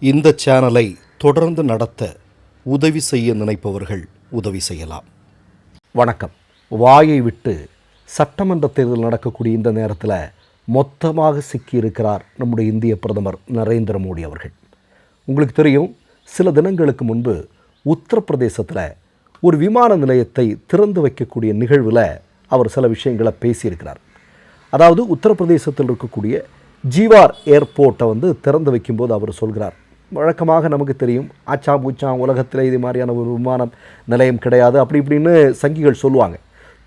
இந்த சேனலை தொடர்ந்து நடத்த உதவி செய்ய நினைப்பவர்கள் உதவி செய்யலாம். வணக்கம். வாயை விட்டு சட்டமன்ற தேர்தல் நடக்கக்கூடிய இந்த நேரத்தில் மொத்தமாக சிக்கியிருக்கிறார் நம்முடைய இந்திய பிரதமர் நரேந்திர மோடி அவர்கள். உங்களுக்கு தெரியும், சில தினங்களுக்கு முன்பு உத்தரப்பிரதேசத்தில் ஒரு விமான நிலையத்தை திறந்து வைக்கக்கூடிய நிகழ்வில் அவர் சில விஷயங்களை பேசியிருக்கிறார். அதாவது உத்தரப்பிரதேசத்தில் இருக்கக்கூடிய ஜீவார் ஏர்போர்ட்டை திறந்து வைக்கும்போது அவர் சொல்கிறார், வழக்கமாக நமக்கு தெரியும், ஆச்சா பூச்சா உலகத்தில் இது மாதிரியான ஒரு விமான நிலையம் கிடையாது அப்படி இப்படின்னு சங்கிகள் சொல்லுவாங்க.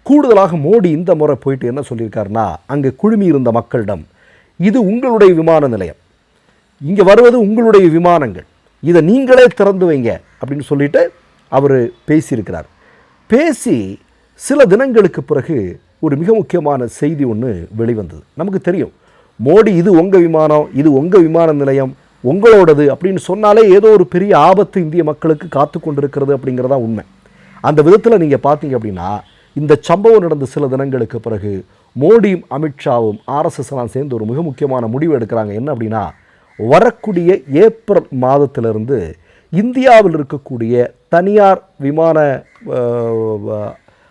கூடுதலாக மோடி இந்த முறை போயிட்டு என்ன சொல்லியிருக்காருன்னா, அங்கே குழுமி இருந்த மக்களிடம், இது உங்களுடைய விமான நிலையம், இங்கே வருவது உங்களுடைய விமானங்கள், இதை நீங்களே திறந்து வைங்க அப்படின்னு சொல்லிட்டு அவர் பேசியிருக்கிறார். பேசி சில தினங்களுக்கு பிறகு ஒரு மிக முக்கியமான செய்தி ஒன்று வெளிவந்தது. நமக்கு தெரியும், மோடி இது உங்கள் விமானம், இது உங்கள் விமான நிலையம், உங்களோடது அப்படின்னு சொன்னாலே ஏதோ ஒரு பெரிய ஆபத்து இந்திய மக்களுக்கு காத்து கொண்டிருக்கிறது அப்படிங்கிறதா உண்மை. அந்த விதத்தில் நீங்கள் பார்த்தீங்க அப்படின்னா, இந்த சம்பவம் நடந்த சில தினங்களுக்கு பிறகு மோடியும் அமித்ஷாவும் ஆர்எஸ்எஸ்லாம் சேர்ந்து ஒரு மிக முக்கியமான முடிவு எடுக்கிறாங்க. என்ன அப்படின்னா, வரக்கூடிய ஏப்ரல் மாதத்திலிருந்து இந்தியாவில் இருக்கக்கூடிய தனியார் விமான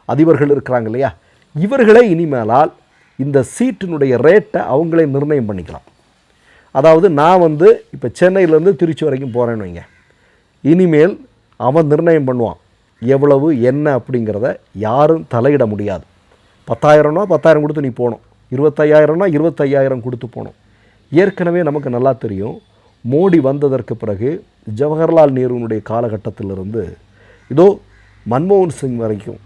அதிபர்கள் இருக்கிறாங்க இல்லையா, இவர்களே இனிமேலால் இந்த சீட்டினுடைய ரேட்டை அவங்களே நிர்ணயம் பண்ணிக்கலாம். அதாவது நான் இப்போ சென்னையிலேருந்து திருச்சி வரைக்கும் போகிறேன்னு வைங்க, இனிமேல் அவன் நிர்ணயம் பண்ணுவான் எவ்வளவு என்ன அப்படிங்கிறத யாரும் தலையிட முடியாது. 10,000னா 10,000 கொடுத்து நீ போகணும், 25,000னா 25,000 கொடுத்து போகணும். ஏற்கனவே நமக்கு நல்லா தெரியும், மோடி வந்ததற்கு பிறகு ஜவஹர்லால் நேருனுடைய காலகட்டத்திலிருந்து இதோ மன்மோகன் சிங் வரைக்கும்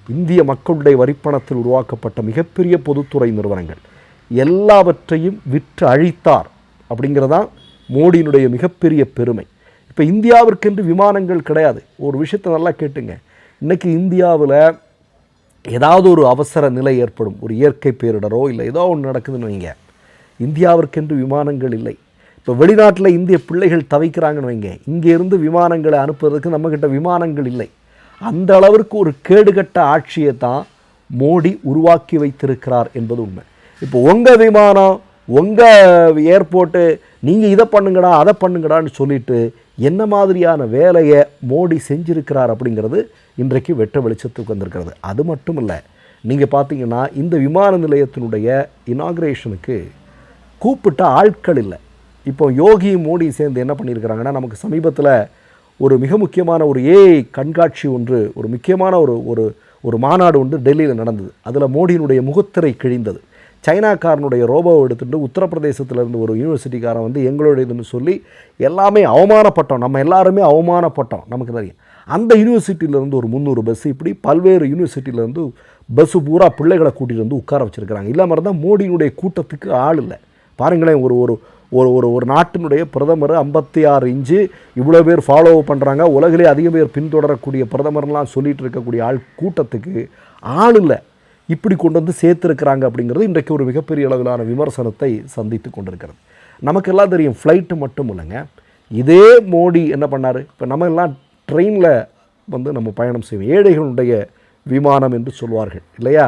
இந்திய மக்களுடைய வரிப்பணத்தில் உருவாக்கப்பட்ட மிகப்பெரிய பொதுத்துறை நிறுவனங்கள் எல்லாவற்றையும் விற்று அழித்தார் அப்படிங்கிறதான் மோடியினுடைய மிகப்பெரிய பெருமை. இப்போ இந்தியாவிற்கென்று விமானங்கள் கிடையாது. ஒரு விஷயத்தை நல்லா கேட்டுங்க, இன்றைக்கி இந்தியாவில் ஏதாவது ஒரு அவசர நிலை ஏற்படும், ஒரு இயற்கை பேரிடரோ இல்லை ஏதோ ஒன்று நடக்குதுன்னு வைங்க, இந்தியாவிற்கென்று விமானங்கள் இல்லை. இப்போ வெளிநாட்டில் இந்திய பிள்ளைகள் தவிக்கிறாங்கன்னு வைங்க, இங்கேருந்து விமானங்களை அனுப்புவதற்கு நம்மக்கிட்ட விமானங்கள் இல்லை. அந்த அளவிற்கு ஒரு கேடுகட்ட ஆட்சியை தான் மோடி உருவாக்கி வைத்திருக்கிறார் என்பது உண்மை. இப்போ உங்கள் விமானம், உங்கள் ஏர்போர்ட்டு, நீங்கள் இதை பண்ணுங்கடா அதை பண்ணுங்கடான்னு சொல்லிட்டு என்ன மாதிரியான வேலையை மோடி செஞ்சிருக்கிறார் அப்படிங்கிறது இன்றைக்கு வெட்ட வெளிச்சத்துக்கு வந்திருக்கிறது. அது மட்டும் இல்லை, நீங்கள் பார்த்தீங்கன்னா இந்த விமான நிலையத்தினுடைய இனாக்ரேஷனுக்கு கூப்பிட்ட ஆட்கள் இல்லை. இப்போ யோகியும் மோடியும் சேர்ந்து என்ன பண்ணியிருக்கிறாங்கன்னா, நமக்கு சமீபத்தில் ஒரு மிக முக்கியமான ஒரு ஏஐ கண்காட்சி ஒன்று, ஒரு முக்கியமான ஒரு மாநாடு ஒன்று டெல்லியில் நடந்தது. அதில் மோடியினுடைய முகத்திரை கிழிந்தது. சைனாக்காரனுடைய ரோபோவை எடுத்துகிட்டு உத்தரப்பிரதேசத்திலேருந்து ஒரு யூனிவர்சிட்டிக்காரன் எங்களுடையதுன்னு சொல்லி எல்லாமே அவமானப்பட்டோம், நம்ம எல்லாருமே அவமானப்பட்டோம். நமக்கு தெரியும், அந்த யூனிவர்சிட்டியிலேருந்து ஒரு 300 பஸ், இப்படி பல்வேறு யூனிவர்சிட்டியிலேருந்து பஸ்ஸு பூரா பிள்ளைகளை கூட்டிகிட்டு உட்கார வச்சுருக்கிறாங்க. இல்லாமல் இருந்தால் மோடியினுடைய கூட்டத்துக்கு ஆள் இல்லை. பாருங்களேன், ஒரு நாட்டினுடைய பிரதமர் 56 இன்ச்சு இவ்வளோ பேர் ஃபாலோ பண்ணுறாங்க, உலகிலே அதிக பேர் பின்தொடரக்கூடிய பிரதமர்லாம் சொல்லிகிட்டு இருக்கக்கூடிய ஆள் கூட்டத்துக்கு ஆள் இல்லை. இப்படி கொண்டு சேர்த்துருக்கிறாங்க அப்படிங்கிறது இன்றைக்கு ஒரு மிகப்பெரிய அளவிலான விமர்சனத்தை சந்தித்து கொண்டிருக்கிறது. நமக்கெல்லாம் தெரியும், ஃப்ளைட்டு மட்டும் இல்லைங்க, இதே மோடி என்ன பண்ணார், இப்போ நம்ம எல்லாம் ட்ரெயினில் நம்ம பயணம் செய்வோம், ஏழைகளுடைய விமானம் என்று சொல்வார்கள் இல்லையா.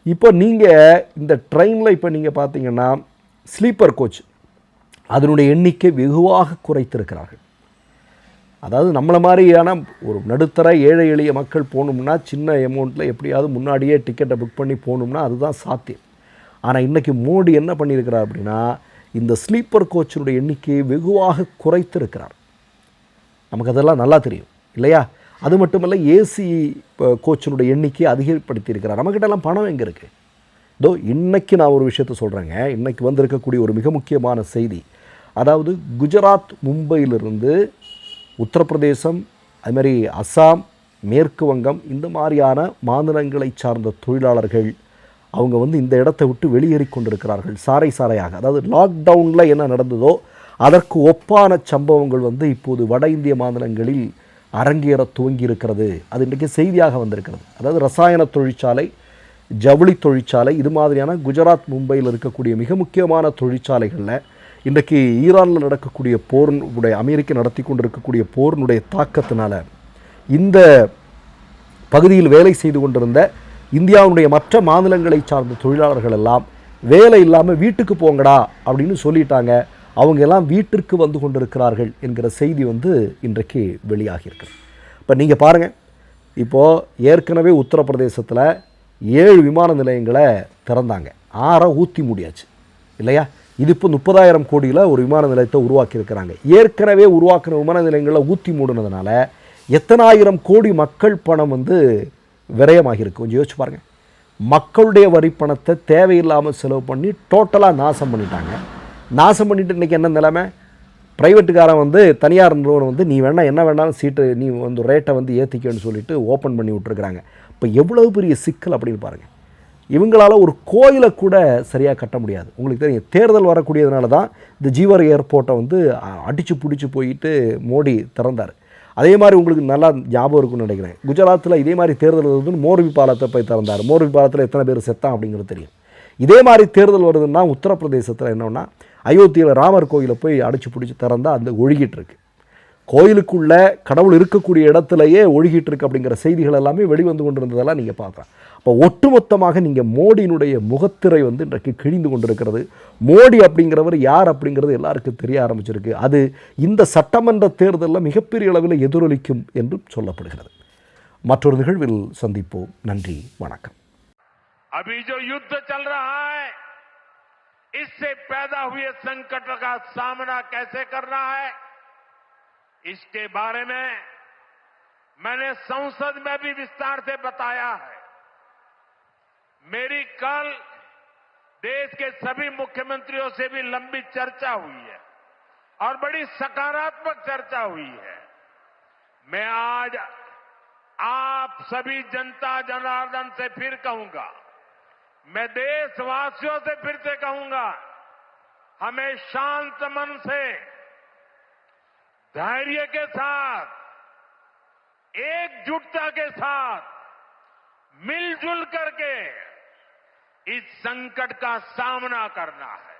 இப்போ நீங்கள் இந்த ட்ரெயினில் இப்போ நீங்கள் பார்த்தீங்கன்னா ஸ்லீப்பர் கோச் அதனுடைய எண்ணிக்கை வெகுவாக குறைத்திருக்கிறார்கள். அதாவது நம்மளை மாதிரியான ஒரு நடுத்தர ஏழை எளிய மக்கள் போகணும்னா சின்ன அமௌண்ட்டில் எப்படியாவது முன்னாடியே டிக்கெட்டை புக் பண்ணி போகணும்னா அதுதான் சாத்தியம். ஆனால் இன்றைக்கி மோடி என்ன பண்ணியிருக்கிறார் அப்படின்னா, இந்த ஸ்லீப்பர் கோச்சினுடைய எண்ணிக்கையை வெகுவாக குறைத்திருக்கிறார். நமக்கு அதெல்லாம் நல்லா தெரியும் இல்லையா. அது மட்டுமல்ல, ஏசி கோச்சினுடைய எண்ணிக்கையை அதிகப்படுத்தியிருக்கிறார். நம்மக்கிட்டலாம் பணம் எங்கே இருக்குது? இதோ இன்றைக்கி நான் ஒரு விஷயத்தை சொல்கிறேங்க. இன்றைக்கி வந்திருக்கக்கூடிய ஒரு மிக முக்கியமான செய்தி, அதாவது குஜராத், மும்பையிலிருந்து உத்தரப்பிரதேசம், அதுமாதிரி அஸ்ஸாம், மேற்கு வங்கம், இந்த மாதிரியான மாநிலங்களை சார்ந்த தொழிலாளர்கள் அவங்க இந்த இடத்தை விட்டு வெளியேறி கொண்டிருக்கிறார்கள் சாரையாக. அதாவது லாக்டவுனில் என்ன நடந்ததோ அதற்கு ஒப்பான சம்பவங்கள் இப்போது வட இந்திய மாநிலங்களில் அரங்கேற துவங்கி இருக்கிறது. அது இன்றைக்கு செய்தியாக வந்திருக்கிறது. அதாவது ரசாயன தொழிற்சாலை, ஜவுளி தொழிற்சாலை, இது மாதிரியான குஜராத், மும்பையில் இருக்கக்கூடிய மிக முக்கியமான தொழிற்சாலைகளில் இன்றைக்கு ஈரானில் நடக்கக்கூடிய போரினுடைய, அமெரிக்கா நடத்தி கொண்டிருக்கக்கூடிய போரினுடைய தாக்கத்தினால இந்த பகுதியில் வேலை செய்து கொண்டிருந்த இந்தியாவுடைய மற்ற மாநிலங்களை சார்ந்த தொழிலாளர்கள் எல்லாம் வேலை இல்லாமல் வீட்டுக்கு போங்கடா அப்படின்னு சொல்லிட்டாங்க. அவங்க எல்லாம் வீட்டிற்கு வந்து கொண்டிருக்கிறார்கள் என்கிற செய்தி வந்து இன்றைக்கு வெளியாகியிருக்கு. இப்போ நீங்கள் பாருங்கள், இப்போது ஏற்கனவே உத்தரப்பிரதேசத்தில் 7 விமான நிலையங்களை திறந்தாங்க, 6 ஊற்றி மூடியாச்சு இல்லையா? இது இப்போ 30,000 கோடியில் ஒரு விமான நிலையத்தை உருவாக்கியிருக்கிறாங்க. ஏற்கனவே உருவாக்கின விமான நிலையங்களில் ஊற்றி மூடினதுனால எத்தனை ஆயிரம் கோடி மக்கள் பணம் வந்து விரயமாகியிருக்கு. கொஞ்சம் யோசிச்சு பாருங்கள். மக்களுடைய வரி பணத்தை தேவையில்லாமல் செலவு பண்ணி டோட்டலாக நாசம் பண்ணிட்டாங்க. நாசம் பண்ணிட்டு இன்றைக்கி என்ன நிலைமை? ப்ரைவேட்டுக்காரன் வந்து தனியார் நிறுவனம் வந்து நீ வேணால் என்ன வேணாலும் சீட்டு நீ வந்து ரேட்டை வந்து ஏற்றிக்கன்னு சொல்லிட்டு ஓப்பன் பண்ணி விட்டுருக்குறாங்க. இப்போ எவ்வளவு பெரிய சிக்கல் அப்படின்னு பாருங்கள். இவங்களால் ஒரு கோயிலை கூட சரியாக கட்ட முடியாது. உங்களுக்கு தெரியும், தேர்தல் வரக்கூடியதுனால தான் இந்த ஜீவர் ஏர்போர்ட்டை வந்து அடித்து பிடிச்சி போயிட்டு மோடி திறந்தார். அதே மாதிரி உங்களுக்கு நல்லா ஞாபகம் இருக்குன்னு நினைக்கிறேன், குஜராத்தில் இதே மாதிரி தேர்தல் வருதுன்னு மோர்வி பாலத்தை போய் திறந்தார். மோர்வி பாலத்தில் எத்தனை பேர் செத்தான் அப்படிங்கிறது தெரியும். இதே மாதிரி தேர்தல் வருதுன்னா உத்தரப்பிரதேசத்தில் என்னன்னா, அயோத்தியில் ராமர் கோயிலை போய் அடித்து பிடிச்சி திறந்தால் அந்த ஒழுகிட்டு இருக்கு. கோயிலுக்குள்ளே கடவுள் இருக்கக்கூடிய இடத்துலையே ஒழுகிட்டு இருக்கு அப்படிங்கிற செய்திகள் எல்லாமே வெளிவந்து கொண்டிருந்ததெல்லாம் நீங்கள் பார்க்கலாம். இப்போ ஒட்டுமொத்தமாக நீங்கள் மோடியினுடைய முகத்திரை வந்து இன்றைக்கு கிழிந்து கொண்டிருக்கிறது. மோடி அப்படிங்கிறவர் யார் அப்படிங்கிறது எல்லாருக்கும் தெரிய ஆரம்பிச்சிருக்கு. அது இந்த சட்டமன்ற தேர்தலில் மிகப்பெரிய அளவில் எதிரொலிக்கும் என்று சொல்லப்படுகிறது. மற்றொரு நிகழ்வில் சந்திப்போம். நன்றி, வணக்கம். अभी जो युद्ध चल रहा है, इससे पैदा हुए संकट का सामना कैसे करना है, इसके बारे में मैंने संसद में भी विस्तार से बताया है. मेरी कल देश के सभी मुख्यमंत्रियों से भी लंबी चर्चा हुई है और बड़ी सकारात्मक चर्चा हुई है. मैं आज आप सभी जनता जनार्दन से फिर कहूंगा, मैं देशवासियों से फिर से कहूंगा, हमें शांत मन से, धैर्य के साथ, एकजुटता के साथ, मिलजुल करके इस संकट का सामना करना है.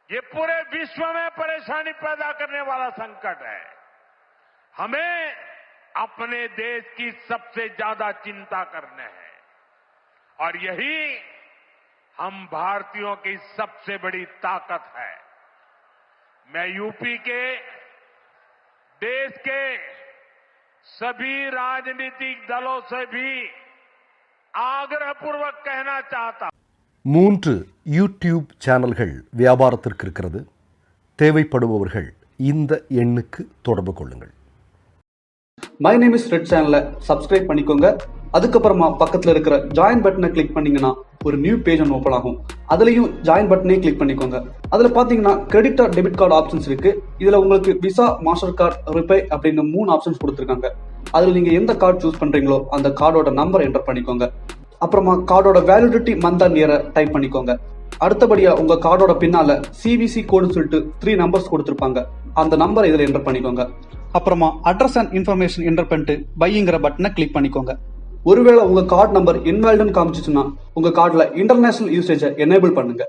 ये पूरे विश्व में परेशानी पैदा करने वाला संकट है. हमें अपने देश की सबसे ज्यादा चिंता करने है और यही हम भारतीयों की सबसे बड़ी ताकत है. मैं यूपी के, देश के सभी राजनीतिक दलों से भी ஆகிரகபூர்வக் कहना चाहता. 3 யூடியூப் சேனல்கள் வியாபாரத்திற்கு இருக்கிறது. தேவைப்படுபவர்கள் இந்த எண்ணுக்கு தொடர்பு கொள்ளுங்கள். மை நேம் இஸ் ரெட் சேனலை சப்ஸ்கிரைப் பண்ணிக்கோங்க. அதுக்கப்புறமா பக்கத்தில் இருக்கிற ஜாயின் பட்டனை கிளிக் பண்ணீங்கன்னா ஒரு நியூ பேஜ் ஒன்று ஓப்பன் ஆகும். அதுலேயும் ஜாயின் பட்டனே கிளிக் பண்ணிக்கோங்க. அதில் பார்த்தீங்கன்னா credit R debit card options இருக்கு. இதில் உங்களுக்கு விசா, மாஸ்டர் கார்டு, ரிப்பே அப்படின்னு 3 ஆப்ஷன்ஸ் கொடுத்துருக்காங்க. அதில் நீங்கள் எந்த கார்டு சூஸ் பண்ணுறீங்களோ அந்த கார்டோட நம்பர் என்டர் பண்ணிக்கோங்க. அப்புறமா கார்டோட வேலிடிட்டி மந்த் அண்ட் இயரை டைப் பண்ணிக்கோங்க. அடுத்தபடியா உங்க கார்டோட பின்னால சிவிசி கோடுன்னு சொல்லிட்டு 3 நம்பர்ஸ் கொடுத்துருப்பாங்க. அந்த நம்பரை இதில் என்டர் பண்ணிக்கோங்க. அப்புறமா அட்ரஸ் அண்ட் இன்ஃபர்மேஷன் என்டர் பண்ணிட்டு பைங்கிற பட்டனை கிளிக் பண்ணிக்கோங்க. ஒருவேளை உங்க கார்டு நம்பர் இன்வாலிட்னு காமிச்சிச்சுன்னா உங்க கார்டுல இன்டர்நேஷனல் யூசேஜை எனேபிள் பண்ணுங்க.